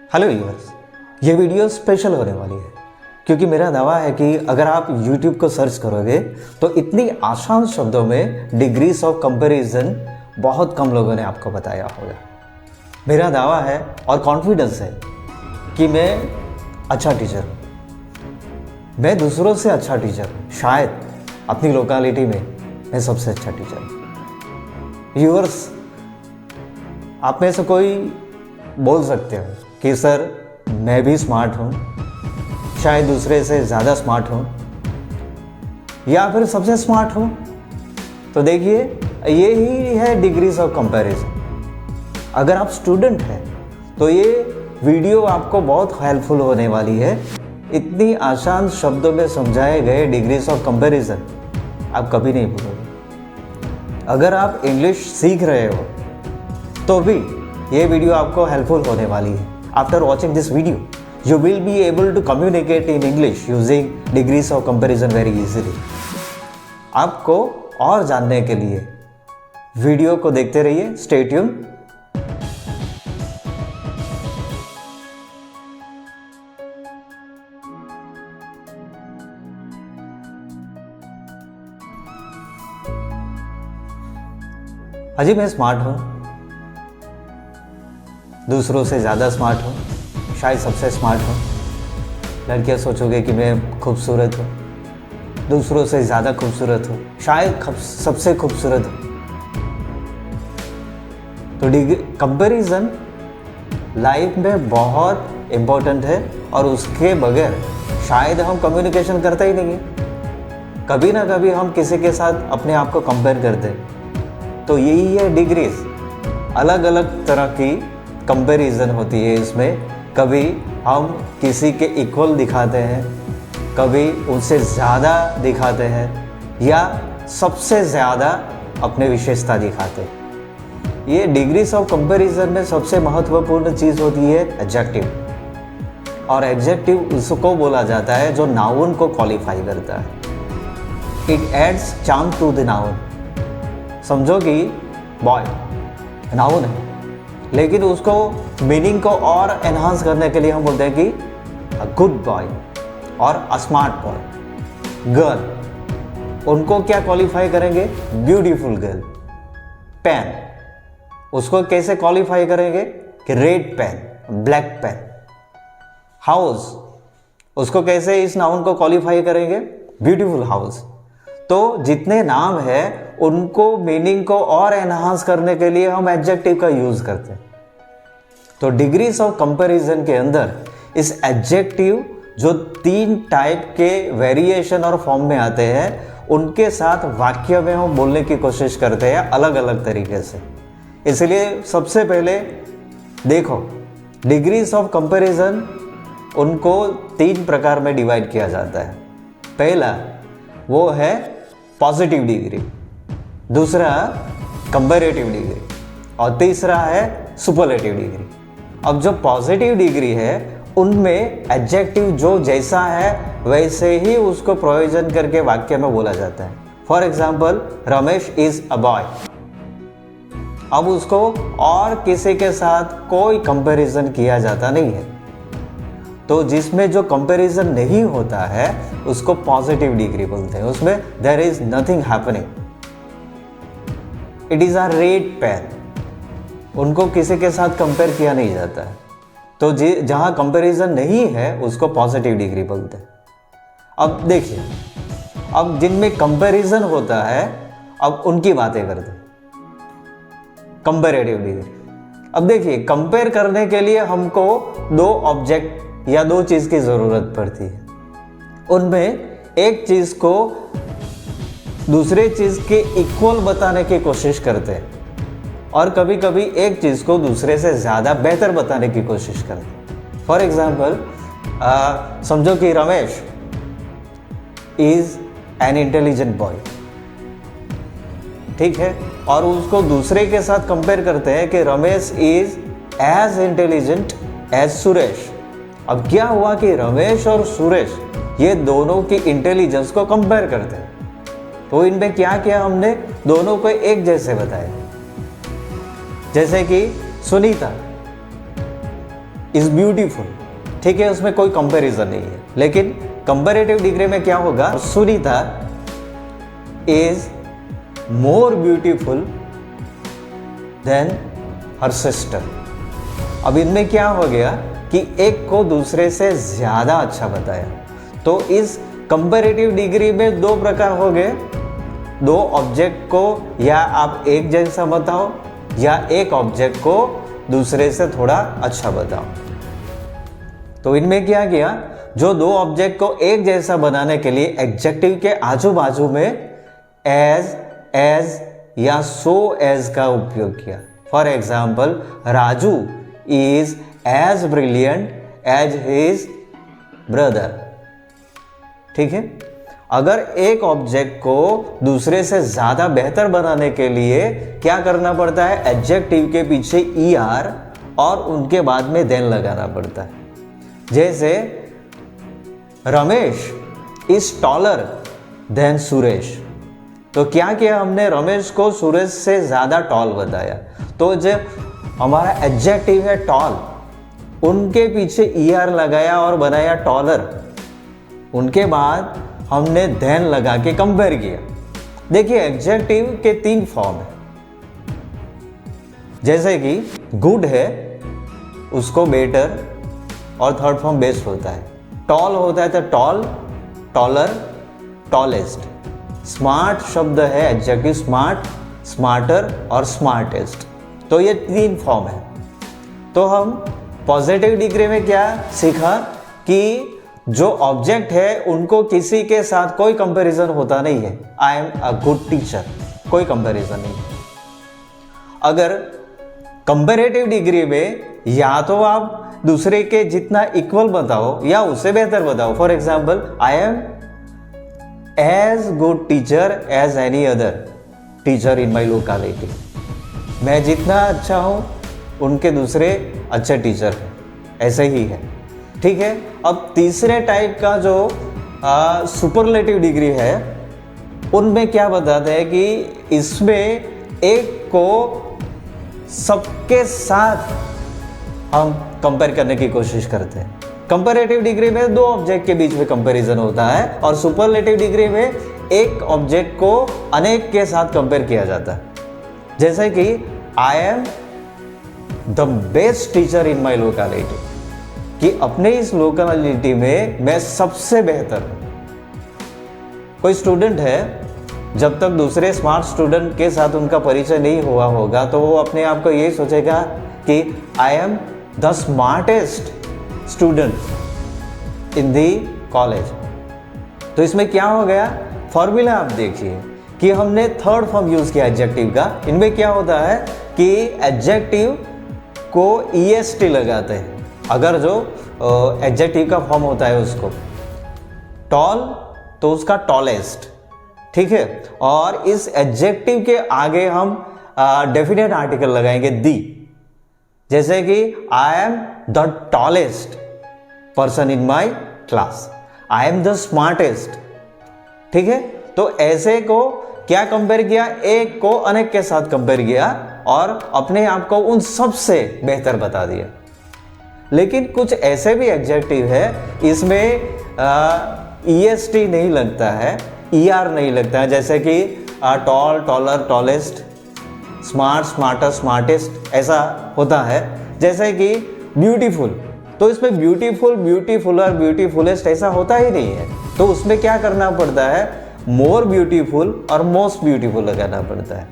Hello viewers, ये video special होने वाली है क्योंकि मेरा दावा है कि अगर आप YouTube को सर्च करोगे तो इतनी आसान शब्दों में डिग्रीज ऑफ कंपैरिजन बहुत कम लोगों ने आपको बताया होगा। मेरा दावा है और कॉन्फिडेंस है कि मैं अच्छा टीचर हूँ, मैं दूसरों से अच्छा टीचर हूँ, शायद अपनी लोकेलिटी में मैं सबसे अच्छा टीचर हूँ। व्यूअर्स, आप में से कोई बोल सकते हो कि सर मैं भी स्मार्ट हूँ, शायद दूसरे से ज़्यादा स्मार्ट हूँ या फिर सबसे स्मार्ट हूँ। तो देखिए, ये ही है डिग्रीज ऑफ कंपैरिजन। अगर आप स्टूडेंट हैं तो ये वीडियो आपको बहुत हेल्पफुल होने वाली है। इतनी आसान शब्दों में समझाए गए डिग्रीज ऑफ कंपैरिजन आप कभी नहीं भूलोगे। अगर आप इंग्लिश सीख रहे हो तो भी ये वीडियो आपको हेल्पफुल होने वाली है। After watching this video you will be able to communicate in English using degrees of comparison very easily। आपको और जानने के लिए वीडियो को देखते रहिए, स्टे ट्यून। अजी मैं स्मार्ट हूं, दूसरों से ज़्यादा स्मार्ट हूं, शायद सबसे स्मार्ट हूँ। लड़कियाँ सोचोगे कि मैं खूबसूरत हूँ, दूसरों से ज़्यादा खूबसूरत हूँ, शायद सबसे खूबसूरत हूँ। तो कंपैरिजन लाइफ में बहुत इम्पोर्टेंट है और उसके बगैर शायद हम कम्युनिकेशन करते ही नहीं है। कभी ना कभी हम किसी के साथ अपने आप को कंपेयर करते हैं। तो यही है डिग्रीज। अलग अलग तरह की कंपैरिजन होती है इसमें। कभी हम किसी के इक्वल दिखाते हैं, कभी उनसे ज़्यादा दिखाते हैं या सबसे ज़्यादा अपने विशेषता दिखाते हैं। ये डिग्रीज ऑफ कंपैरिजन में सबसे महत्वपूर्ण चीज़ होती है एडजेक्टिव। और एडजेक्टिव उसको बोला जाता है जो नाउन को क्वालिफाई करता है। It adds charm to the noun. समझो कि बॉय नाउन है, लेकिन उसको मीनिंग को और एनहांस करने के लिए हम बोलते हैं कि अ गुड बॉय और अ स्मार्ट बॉय। गर्ल, उनको क्या क्वालिफाई करेंगे? Beautiful girl. पेन, उसको कैसे क्वालिफाई करेंगे कि red pen, black pen. House, उसको कैसे इस नाउन को क्वालिफाई करेंगे? Beautiful house. तो जितने नाम है उनको मीनिंग को और एनहांस करने के लिए हम एडजेक्टिव का यूज करते हैं। तो डिग्रीज ऑफ कंपैरिजन के अंदर इस एडजेक्टिव जो 3 टाइप के वेरिएशन और फॉर्म में आते हैं उनके साथ वाक्य में हम बोलने की कोशिश करते हैं अलग अलग तरीके से। इसलिए सबसे पहले देखो, डिग्रीज ऑफ कंपैरिजन उनको 3 प्रकार में डिवाइड किया जाता है। पहला वो है पॉजिटिव डिग्री, दूसरा कंपैरेटिव डिग्री और तीसरा है सुपरलेटिव डिग्री। अब जो पॉजिटिव डिग्री है उनमें एडजेक्टिव जो जैसा है वैसे ही उसको प्रयोजन करके वाक्य में बोला जाता है। For example, Ramesh is a boy. अब उसको और किसी के साथ कोई कंपैरिजन किया जाता नहीं है। तो जिसमें जो कंपैरिजन नहीं होता है उसको पॉजिटिव डिग्री बोलते हैं। उसमें there is nothing happening, it is a red pen. उनको किसी के साथ कंपेयर किया नहीं जाता है। तो जहां कंपैरिजन नहीं है उसको पॉजिटिव डिग्री बोलते हैं। अब देखिए, अब जिनमें कंपैरिजन होता है अब उनकी बातें करते हैं। Comparative degree. अब देखिए, कंपेयर करने के लिए हमको 2 ऑब्जेक्ट या 2 चीज की जरूरत पड़ती है। उनमें एक चीज को दूसरे चीज के इक्वल बताने की कोशिश करते हैं और कभी कभी एक चीज को दूसरे से ज्यादा बेहतर बताने की कोशिश करते हैं। फॉर एग्जाम्पल, समझो कि Ramesh is an intelligent boy, ठीक है, और उसको दूसरे के साथ कंपेयर करते हैं कि Ramesh is as intelligent as Suresh. अब क्या हुआ कि रमेश और सुरेश ये दोनों की इंटेलिजेंस को कंपेयर करते हैं। तो इनमें क्या किया हमने? दोनों को एक जैसे बताया। जैसे कि सुनीता इज ब्यूटीफुल, ठीक है, उसमें कोई कंपैरिजन नहीं है। लेकिन कंपैरेटिव डिग्री में क्या होगा, Sunita is more beautiful then her sister. अब इनमें क्या हो गया कि एक को दूसरे से ज्यादा अच्छा बताया। तो इस कंपैरेटिव डिग्री में दो प्रकार हो गए, दो ऑब्जेक्ट को या आप एक जैसा बताओ या एक ऑब्जेक्ट को दूसरे से थोड़ा अच्छा बताओ। तो इनमें क्या किया, जो दो ऑब्जेक्ट को एक जैसा बनाने के लिए एडजेक्टिव के आजू बाजू में एज या सो एज का उपयोग किया। For example, Raju is as brilliant as his brother, ठीक है। अगर एक ऑब्जेक्ट को दूसरे से ज्यादा बेहतर बनाने के लिए क्या करना पड़ता है, एडजेक्टिव के पीछे ER और उनके बाद में देन लगाना पड़ता है। जैसे Ramesh is taller than Suresh, तो क्या किया हमने, रमेश को सुरेश से ज्यादा टॉल बताया। तो जो हमारा एडजेक्टिव है टॉल, उनके पीछे ER लगाया और बनाया टॉलर। उनके बाद हमने देन लगा के कंपेयर किया। देखिए एडजेक्टिव के 3 फॉर्म है, जैसे कि गुड है उसको बेटर और थर्ड फॉर्म बेस्ट होता है। टॉल होता है तो टॉल, टॉलर, टॉलेस्ट। स्मार्ट शब्द है एडजेक्टिव, स्मार्ट, स्मार्टर और स्मार्टेस्ट। तो ये 3 फॉर्म है। तो हम पॉजिटिव डिग्री में क्या सीखा कि जो ऑब्जेक्ट है उनको किसी के साथ कोई कंपैरिजन होता नहीं है। I am a good teacher, कोई कंपैरिजन नहीं। अगर कंपैरेटिव डिग्री में या तो आप दूसरे के जितना इक्वल बताओ या उससे बेहतर बताओ। For example, I am as good teacher as any other teacher in my locality. मैं जितना अच्छा हूं उनके दूसरे अच्छे टीचर हैं, ऐसे ही है, ठीक है। अब तीसरे टाइप का जो सुपरलेटिव डिग्री है, उनमें क्या बताते हैं कि इसमें एक को सबके साथ हम कंपेयर करने की कोशिश करते हैं। कंपैरेटिव डिग्री में दो ऑब्जेक्ट के बीच में कंपैरिजन होता है और सुपरलेटिव डिग्री में एक ऑब्जेक्ट को अनेक के साथ कंपेयर किया जाता है। जैसे कि I am the best teacher in my locality, कि अपने इस लोकेलिटी में मैं सबसे बेहतर हूं। कोई स्टूडेंट है, जब तक दूसरे स्मार्ट स्टूडेंट के साथ उनका परिचय नहीं हुआ होगा तो वो अपने आप को यही सोचेगा कि I am the smartest student in the college. तो इसमें क्या हो गया, फॉर्मूला आप देखिए कि हमने थर्ड फॉर्म यूज किया एडजेक्टिव का। इनमें क्या होता है कि एडजेक्टिव को EST लगाते हैं अगर जो एडजेक्टिव का फॉर्म होता है उसको। टॉल तो उसका टॉलेस्ट, ठीक है। और इस एडजेक्टिव के आगे हम डेफिनेट आर्टिकल लगाएंगे दी, जैसे कि I am the tallest person in my class, I am the smartest, ठीक है। तो ऐसे को क्या कंपेयर किया, एक को अनेक के साथ कंपेयर किया और अपने आप को उन सबसे बेहतर बता दिया। लेकिन कुछ ऐसे भी एडजेक्टिव है इसमें EST नहीं लगता है, ER नहीं लगता है, जैसे कि tall, taller, tallest, smart, smarter, smartest ऐसा होता है। जैसे कि ब्यूटीफुल, तो इसमें ब्यूटीफुल, ब्यूटीफुलर, ब्यूटीफुलेस्ट ऐसा होता ही नहीं है। तो उसमें क्या करना पड़ता है, मोर ब्यूटीफुल और मोस्ट ब्यूटीफुल लगाना पड़ता है।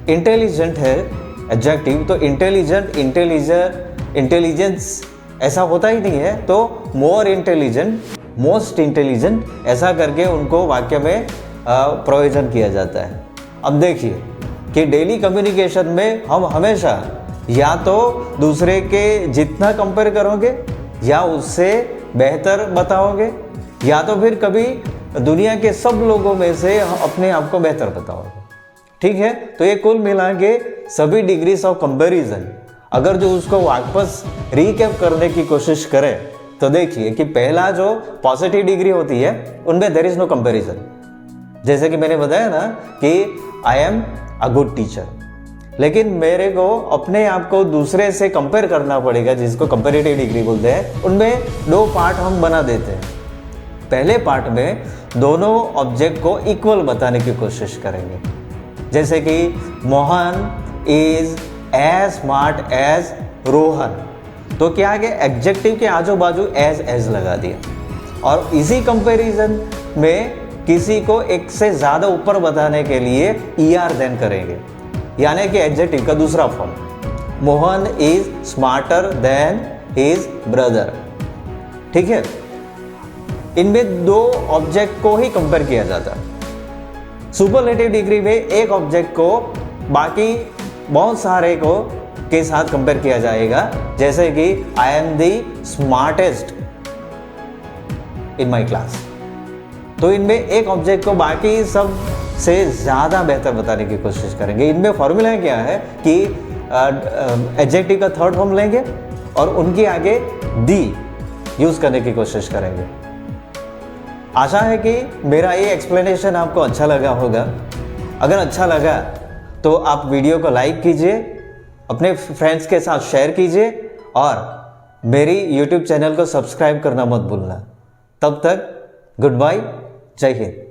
इंटेलिजेंट है एडजेक्टिव, तो इंटेलिजेंट, इंटेलिजेंस ऐसा होता ही नहीं है। तो मोर इंटेलिजेंट, मोस्ट इंटेलिजेंट ऐसा करके उनको वाक्य में प्रयोजन किया जाता है। अब देखिए कि डेली कम्युनिकेशन में हम हमेशा या तो दूसरे के जितना कंपेयर करोगे या उससे बेहतर बताओगे, या तो फिर कभी दुनिया के सब लोगों में से अपने आप को बेहतर बताओगे, ठीक है। तो ये कुल मिला के सभी डिग्रीज ऑफ कंपैरिजन, अगर जो उसको वापस रिकैप करने की कोशिश करें तो देखिए कि पहला जो पॉजिटिव डिग्री होती है उनमें देयर इज नो कंपैरिजन, जैसे कि मैंने बताया ना कि I am a good teacher. लेकिन मेरे को अपने आप को दूसरे से कंपेयर करना पड़ेगा, जिसको कंपेरेटिव डिग्री बोलते हैं। उनमें 2 पार्ट हम बना देते हैं। पहले पार्ट में दोनों ऑब्जेक्ट को इक्वल बताने की कोशिश करेंगे, जैसे कि Mohan is as smart as Rohan. तो क्या है कि एडजेक्टिव के आजू बाजू एज लगा दिया। और इसी कंपैरिजन में किसी को एक से ज़्यादा ऊपर बताने के लिए ER देन करेंगे, यानी कि एडजेक्टिव का दूसरा form. Mohan is smarter than his brother. ठीक है, इनमें 2 ऑब्जेक्ट को ही कंपेयर किया जाता है। सुपरलेटिव डिग्री में एक ऑब्जेक्ट को बाकी बहुत सारे को के साथ कंपेयर किया जाएगा, जैसे कि I am the smartest in my class. तो इनमें एक ऑब्जेक्ट को बाकी सब से ज़्यादा बेहतर बताने की कोशिश करेंगे। इनमें फॉर्मूला क्या है कि एडजेक्टिव का थर्ड फॉर्म लेंगे और उनके आगे दी यूज़ करने की कोशिश करेंगे। आशा है कि मेरा ये एक्सप्लेनेशन आपको अच्छा लगा होगा। अगर अच्छा लगा तो आप वीडियो को लाइक कीजिए, अपने फ्रेंड्स के साथ शेयर कीजिए और मेरी YouTube चैनल को सब्सक्राइब करना मत भूलना। तब तक गुड बाय, जय हिंद।